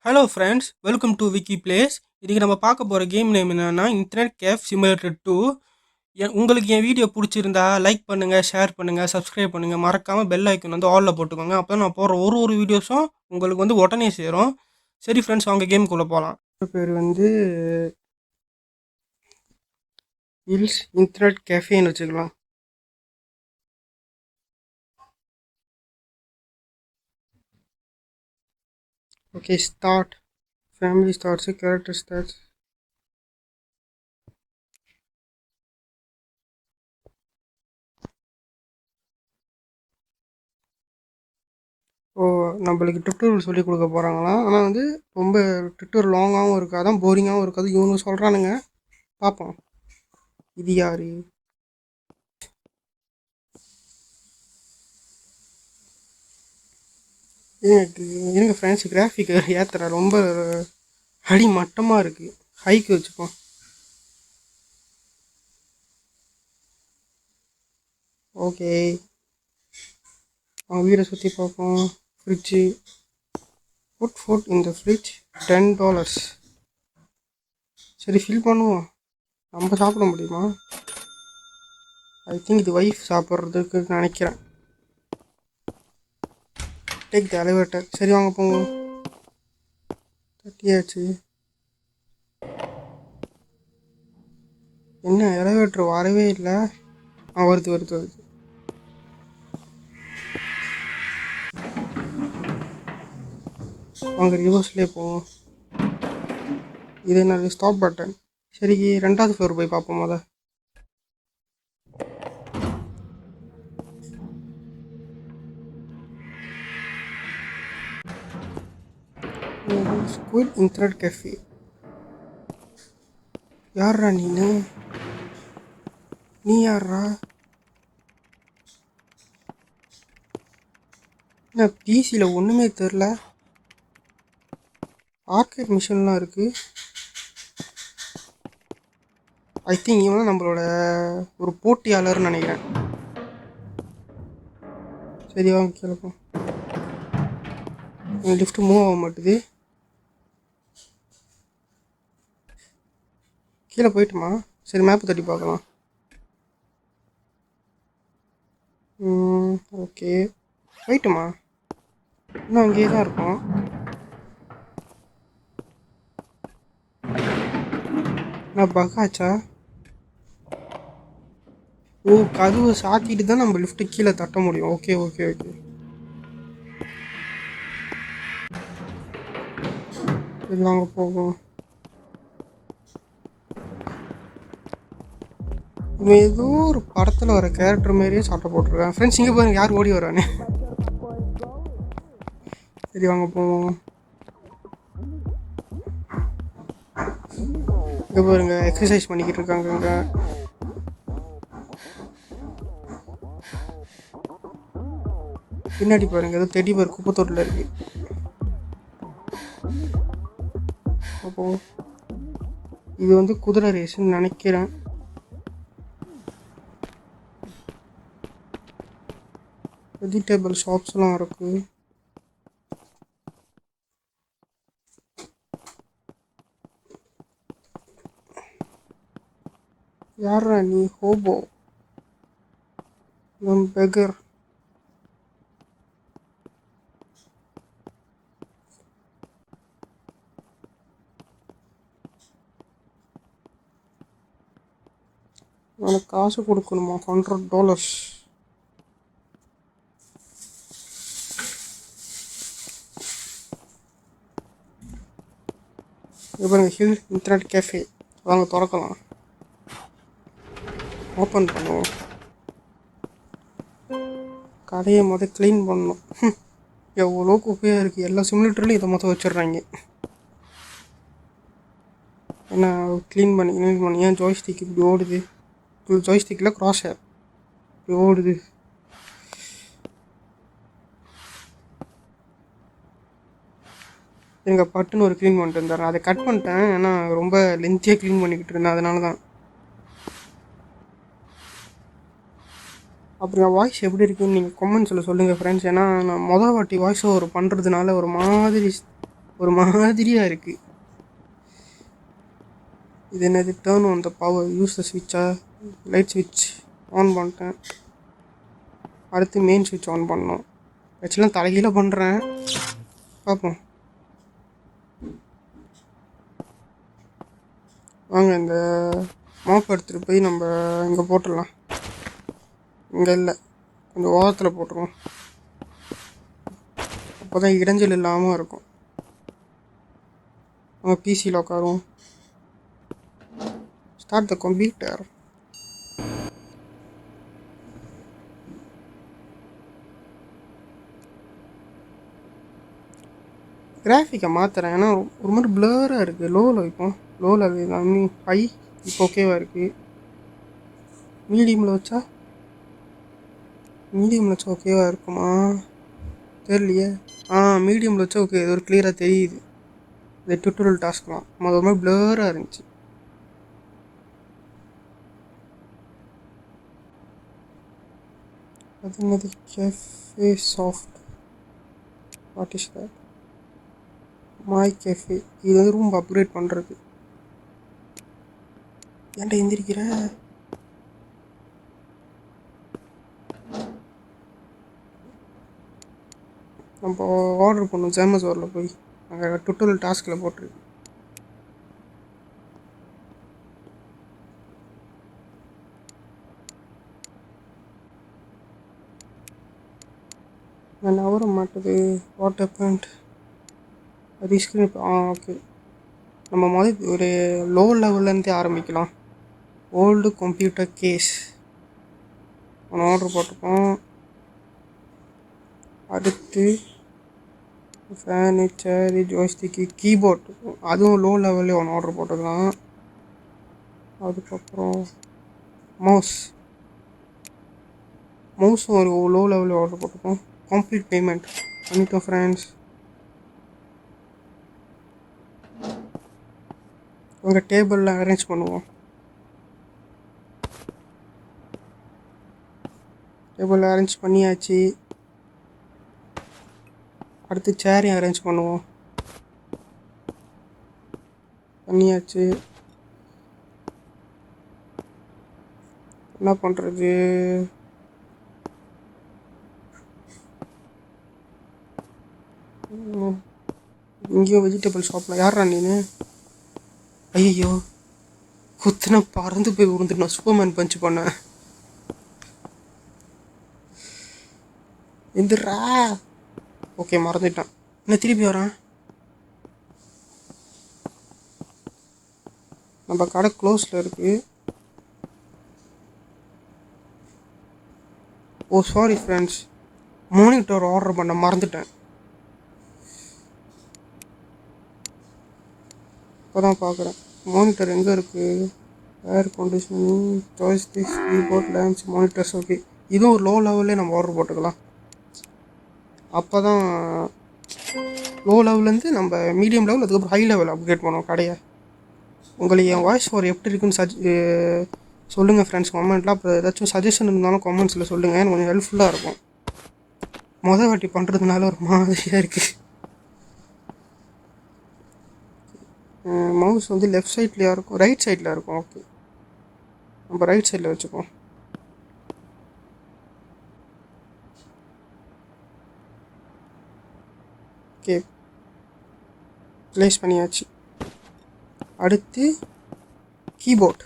Hello friends, welcome to Vicky place. இன்றைக்கி நம்ம பார்க்க போகிற கேம் நேம் என்னென்னா இன்டர்நெட் கேஃப் சிமுலேட்டர் 2. உங்களுக்கு என் வீடியோ பிடிச்சிருந்தா லைக் பண்ணுங்கள், ஷேர் பண்ணுங்கள், சப்ஸ்கிரைப் பண்ணுங்கள். மறக்காமல் பெல் ஐக்கன் வந்து ஆலில் போட்டுக்கோங்க. அப்போ நான் போடுற ஒரு வீடியோஸும் உங்களுக்கு வந்து உடனே சேரும். சரி ஃப்ரெண்ட்ஸ், அவங்க கேமுக்குள்ளே போகலாம். பேர் வந்து ஹில்ஸ் இன்டர்நெட் கேஃபேன்னு வச்சுக்கலாம். Okay, start. Family starts, character starts. Oh, நம்மளுக்கு ட்விட்டர் சொல்லி கொடுக்க போகிறாங்களாம். ஆனால் வந்து ரொம்ப ட்விட்டர் லாங்காகவும் இருக்காது, போரிங்காகவும் இருக்காது. இவங்க சொல்கிறானுங்க, பார்ப்போம். இது யார்? எனக்கு இருங்க ஃப்ரெண்ட்ஸ், கிராஃபிக் ஏற்றுற ரொம்ப அடி மட்டமாக இருக்குது. ஹைக்கு வச்சுப்போம். ஓகே, அவன் வீடை சுற்றி பார்ப்போம். ஃப்ரிட்ஜு, ஃபுட் இந்த ஃப்ரிட்ஜ் $10. சரி, ஃபில் பண்ணுவோம். நம்ம சாப்பிட முடியுமா? ஐ திங்க் இது ஒய்ஃப் சாப்பிட்றதுக்கு நினைக்கிறேன். Take the elevator. சரி வாங்க போங்க. தட்டியாச்சு. என்ன எலிவேட்டர் வரவே இல்லை? வருது. வாங்க ரிவர்ஸ்லேயே போவோம். இது என்ன ஸ்டாப் பட்டன்? சரி, 2வது ஃப்ளோர் போய் பார்ப்போம். Squid internet cafe. யார்ரா நீ யார்ரா? என்ன பிசியில் ஒன்றுமே தெரில. ஆர்கேட் மிஷின்லாம் இருக்குது. ஐ திங்க் இவன் நம்மளோட ஒரு போட்டியாளர்னு நினைக்கிறேன். சரி வாங்க கேட்போம். லிஃப்ட் மூவ் ஆக மாட்டுது. கீழே போயிட்டுமா? சரி, மேப்பு தட்டி பார்க்கலாம். ஓகே, போயிட்டுமா? இன்னும் அங்கேயே தான் இருக்கும். நான் பக்காச்சா? ஓ, கதவு சாத்திட்டு தான் நம்ம லிஃப்ட்டு கீழே தட்ட முடியும். ஓகே. சரி வாங்க போவோம். இவன் ஏதோ ஒரு படத்தில் வர கேரக்டர் மாதிரியே சட்டை போட்டிருக்கான். ஃப்ரெண்ட்ஸ், இங்கே பாருங்க, யார் ஓடி வரானே. சரி வாங்க போவோம். இங்கே பாருங்க, எக்ஸசைஸ் பண்ணிக்கிட்டு இருக்காங்க. இங்கே பின்னாடி பாருங்க, ஏதோ தெடி பேர் குப்பத்தோட்டில் இருக்கு. அப்போ இது வந்து குதிரை ரேஸ்ன்னு நினைக்கிறேன். வெஜிடபிள் ஷாப்ஸ்லாம் இருக்கு. யாரா நீ? Hobo, beggar. உனக்கு காசு கொடுக்கணுமா? $100. பாருங்க, ஹில் இன்டர்நெட் கேஃபே. வாங்க திறக்கலாம். ஓப்பன் பண்ணுவோம். கடையை க்ளீன் பண்ணணும். எவ்வளோ குப்பையாக இருக்குது. எல்லா சிமுலேட்டர்லையும் இதை வச்சிடுறாங்க. ஏன்னா க்ளீன் பண்ணி ஏன் ஜாய்ஸ்டிக் இப்படி ஓடுது? ஜாய்ஸ்டிக்கில் கிராஸ் ஹேர் இப்படி ஓடுது. எங்கள் பட்டுன்னு ஒரு க்ளீன் பண்ணிட்டு இருந்தார். அதை கட் பண்ணிட்டேன். ஏன்னா ரொம்ப லென்த்தியாக க்ளீன் பண்ணிக்கிட்டு இருந்தேன், அதனால தான். அப்புறம் வாய்ஸ் எப்படி இருக்குன்னு நீங்கள் கமெண்ட்ஸில் சொல்லுங்கள் ஃப்ரெண்ட்ஸ். ஏன்னா நான் வாட்டி வாய்ஸ் ஓவர் பண்ணுறதுனால ஒரு மாதிரி ஒரு மாதிரியாக இருக்குது. இது என்னது? Turn on the power, use the ஸ்விட்சா? லைட் ஸ்விட்ச் ஆன் பண்ணிட்டேன். அடுத்து மெயின் ஸ்விட்ச் ஆன் பண்ணோம். ஆக்சுவலாக தலைகீழ பண்ணுறேன், பார்ப்போம். வாங்க இந்த மாப் எடுத்துகிட்டு போய் நம்ம இங்கே போட்டுடலாம். இங்கே இல்லை, கொஞ்சம் ஓரத்தில் போட்டுருவோம். அப்போ தான் இடைஞ்சல் இல்லாமல் இருக்கும். நம்ம பிசியில் உட்காருவோம். Start the computer. கிராஃபிக்கை மாற்றுறேன், ஏன்னா ஒரு மாதிரி ப்ளராக இருக்குது. லோவில் வைப்போம். லோவில் அது கம்மி. ஹை இப்போ ஓகேவா இருக்குது. மீடியமில் வச்சா ஓகேவா இருக்குமா தெரியலையே. மீடியமில் வச்சா ஓகே, இது ஒரு கிளியராக தெரியுது. இந்த டுட்டோரியல் டாஸ்க்லாம் அது ஒரு மாதிரி ப்ளராக இருந்துச்சு. அது என்னது? Cafe soft. What is that? My cafe. இது வந்து ரூம் அப்கிரேட் பண்ணுறது. ஏன்டா எந்திரிக்கிற? நம்ம ஆர்டர் பண்ணோம் ஜேமஸோரில் போய். அங்கே டுட்டோரியல் டாஸ்கில் போட்டிருக்கு. நான் நவர மாட்டுது. What happened? ரீஸ்கிரீன். ஓகே, நம்ம மாதிரி ஒரு லோ லெவல்லேருந்தே ஆரம்பிக்கலாம். ஓல்டு கம்ப்யூட்டர் கேஸ் ஒன்று ஆர்டர் போட்டிருக்கோம். அடுத்து ஃபர்னிச்சர், ஜோய்ஸ்டிக்கு, கீபோர்டு, அதுவும் லோ லெவல்லே ஒன்று ஆர்டர் போட்டுக்கலாம். அதுக்கப்புறம் மவுஸும் ஒரு லோ லெவலில் ஆர்டர் போட்டிருக்கோம். கம்ப்ளீட் பேமெண்ட் பண்ணிட்டோம் ஃப்ரெண்ட்ஸ். உங்கள் டேபிளில் அரேஞ்ச் பண்ணுவோம். டேபிளில் அரேஞ்ச் பண்ணியாச்சு. அடுத்து சேரையும் அரேஞ்ச் பண்ணுவோம். பண்ணியாச்சு. என்ன பண்ணுறது? இங்கேயும் வெஜிடபிள் ஷாப்பில் யாரா நீனு? ஐயோ, குத்துன பறந்து போய் விழுந்துட்டோம். சூப்பர்மேன் பஞ்ச் பண்ணேன். எந்திரா. ஓகே, மறந்துட்டான். என்ன திருப்பி வரான்? நம்ம கடை க்ளோஸில் இருக்குது. ஓ சாரி ஃப்ரெண்ட்ஸ், மானிட்டர் ஆர்டர் பண்ண மறந்துட்டேன். இப்போ தான் பார்க்குறேன். மானிட்டர் எங்கே இருக்குது? Air conditioning, joysticks, keyboard, lamps, monitors. Okay, இதுவும் ஒரு லோ லெவல்லே நம்ம ஆர்டர் போட்டுக்கலாம். அப்போ தான் லோ லெவல்லேருந்து நம்ம மீடியம் லெவல், அதுக்கப்புறம் ஹை லெவல் அப்கிரேட் பண்ணுவோம் கடையை. உங்களுக்கு என் வாய்ஸ் ஓவர் எப்படி இருக்குன்னு சொல்லுங்கள் ஃப்ரெண்ட்ஸ் கமெண்ட்டில். அப்புறம் ஏதாச்சும் சஜஷன் இருந்தாலும் கமெண்ட்ஸில் சொல்லுங்கள், எனக்கு கொஞ்சம் ஹெல்ப்ஃபுல்லாக இருக்கும். வாட்டி பண்ணுறதுனால ஒரு மாதிரியாக இருக்குது. மவுஸ் வந்து லெஃப்ட் சைட்லையா இருக்கும், ரைட் சைடில் இருக்கும். ஓகே, நம்ம ரைட் சைடில் வச்சுப்போம். ஓகே, ப்ளேஸ் பண்ணியாச்சு. அடுத்து கீபோர்ட்.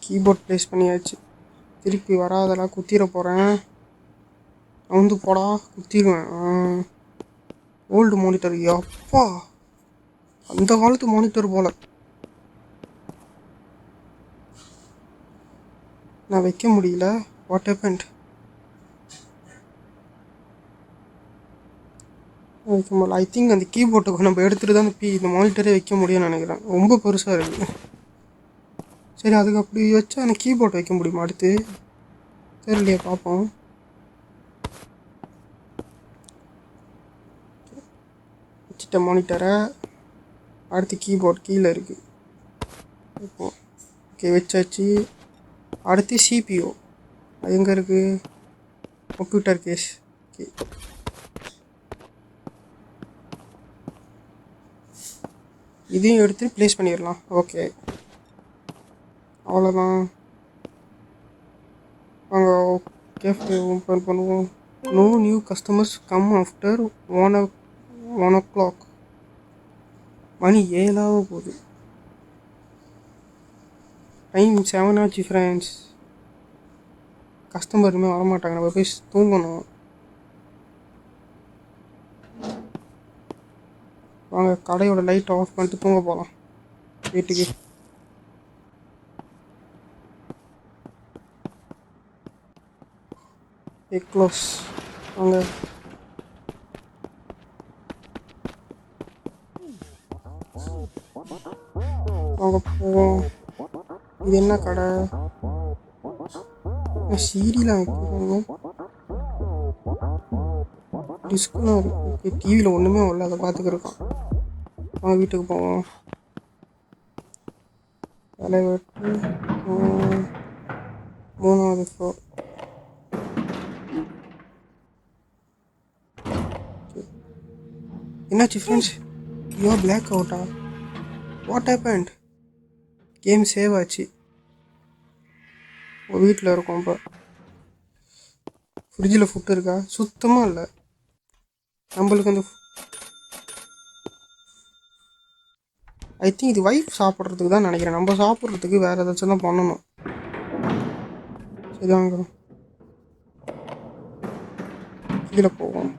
கீபோர்ட் ப்ளேஸ் பண்ணியாச்சு. திருப்பி வராதெல்லாம் குத்திர போகிறேன். வந்து போடா, குத்திடுவேன். Old monitor. அப்பா, அந்த காலத்து மானிட்டர் போல். நான் வைக்க முடியல. What happened? வைக்க முடியல. ஐ திங்க் அந்த கீபோர்டுக்கு நம்ம எடுத்துகிட்டு தான் இந்த மானிட்டரே வைக்க முடியும்னு நினைக்கிறேன். ரொம்ப பெருசாக இருக்குது. சரி, அதுக்கு அப்படி வச்சா அந்த கீபோர்ட் வைக்க முடியுமா அடுத்து? தெரியலையே, பார்ப்போம். வச்சுட்ட மானிட்டரை. அடுத்து கீபோர்ட் கீழே இருக்குது. இப்போ ஓகே வச்சாச்சு. அடுத்து சிபிஓ அது எங்கே இருக்குது? Computer case. ஓகே இதையும் எடுத்து ப்ளேஸ் பண்ணிடலாம். ஓகே அவ்வளோதான். வாங்க கேஃபே ஓப்பன் பண்ணுவோம். No new customers come after 1 o'clock. மணி 7 போகுது. டைம் 7 ஆச்சு ஃப்ரெண்ட்ஸ். கஸ்டமர் இனிமேல் வரமாட்டாங்க. நம்ம போய் தூங்கணும். வாங்க கடையோட லைட் ஆஃப் பண்ணிட்டு தூங்க போகலாம் வீட்டுக்கு. க்ளோஸ். வாங்க வாங்க போவோம். இது என்ன கடை? சீரியலாம் வைக்கிறாங்க. டிஸ்கெலாம் இருக்குது. டிவியில் ஒன்றுமே வரல, அதை பார்த்துக்கிருக்கோம். வாங்க வீட்டுக்கு போவோம். தலைவட்டு 3வது ஃப்ளோர். என்னாச்சு ஃப்ரெண்ட்ஸ்? யூ ஆர் பிளாக் அவுட்டா? What happened? கேம் சேவ் ஆச்சு. வீட்டில் இருக்கோம். இப்போ ஃப்ரிட்ஜில் ஃபுட்டு இருக்கா? சுத்தமாக இல்லை. நம்மளுக்கு அந்த ஐ திங்க் இது வைஃப் சாப்பிட்றதுக்கு தான் நினைக்கிறேன். நம்ம சாப்பிட்றதுக்கு வேறு ஏதாச்சும் தான் பண்ணணும். சரி வாங்க கீழே போவோம்.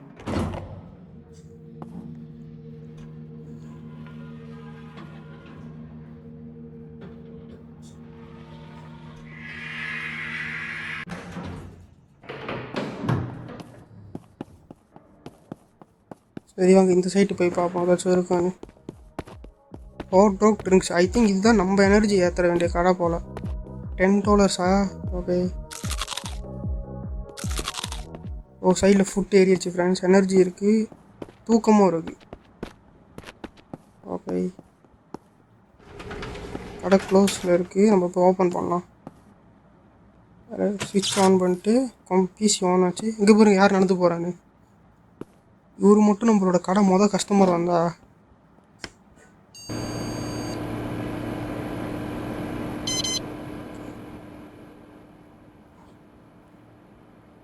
சரி வாங்க இந்த சைட்டு போய் பார்ப்போம் ஏதாச்சும் இருக்கான்னு. Hot dog drinks. I think இதுதான் நம்ம எனர்ஜி ஏற்ற வேண்டிய கடை போல். $10. ஓகே. ஓ சைடில் ஃபுட் ஏறிடுச்சு ஃப்ரெண்ட்ஸ். எனர்ஜி இருக்குது, தூக்கமும் இருக்குது. ஓகே கடை க்ளோஸில் இருக்குது. நம்ம இப்போ ஓப்பன் பண்ணலாம். ஸ்விட்ச் ஆன் பண்ணிட்டு பிசி ஆன் ஆச்சு. இங்கே பாருங்க யார் நடந்து போகிறான்னு. இவர் மட்டும் நம்மளோட கடை கஸ்டமர் வந்தா.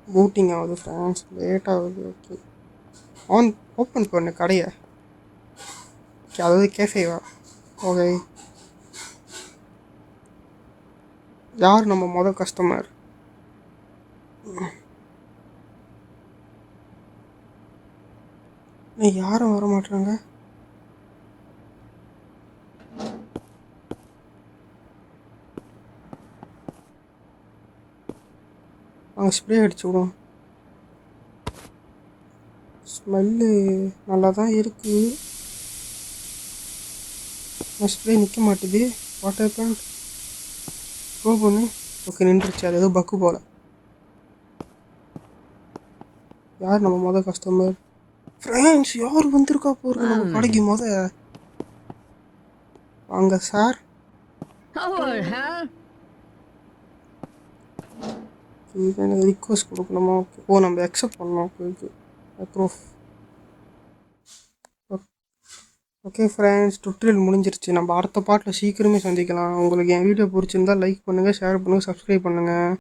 பூட்டிங் ஆகுது ஃப்ரெண்ட்ஸ், லேட் ஆகுது. ஓகே ஓப்பன் பண்ணு கடையை. ஓகே அதாவது கேஃபேவா? ஓகே யார் நம்ம கஸ்டமர்? யாரும் வர மாட்டாங்க. அவங்க ஸ்ப்ரே அடிச்சு விடும். ஸ்மெல்லு நல்லா தான் இருக்குது. ஸ்ப்ரே நிற்க மாட்டேது. What happen? ப்ரோ பண்ணு. ஓகே நின்றுச்சு. அது ஏதோ பக்கு போல். யார் நம்ம கஸ்டமர்? ஃப்ரெண்ட்ஸ் யார் வந்திருக்கா போகிறது நம்ம கடைக்கு வாங்க சார். எனக்கு ரிக்வஸ்ட் கொடுக்கணுமா? ஓ நம்ம அக்செப்ட் பண்ணோம். Okay approve. Okay friends tutorial முடிஞ்சிருச்சு. நம்ம அடுத்த பாட்டில் சீக்கிரமே சந்திக்கலாம். உங்களுக்கு என் வீடியோ பிடிச்சிருந்தா லைக் பண்ணுங்கள், ஷேர் பண்ணுங்கள், சப்ஸ்கிரைப் பண்ணுங்கள்.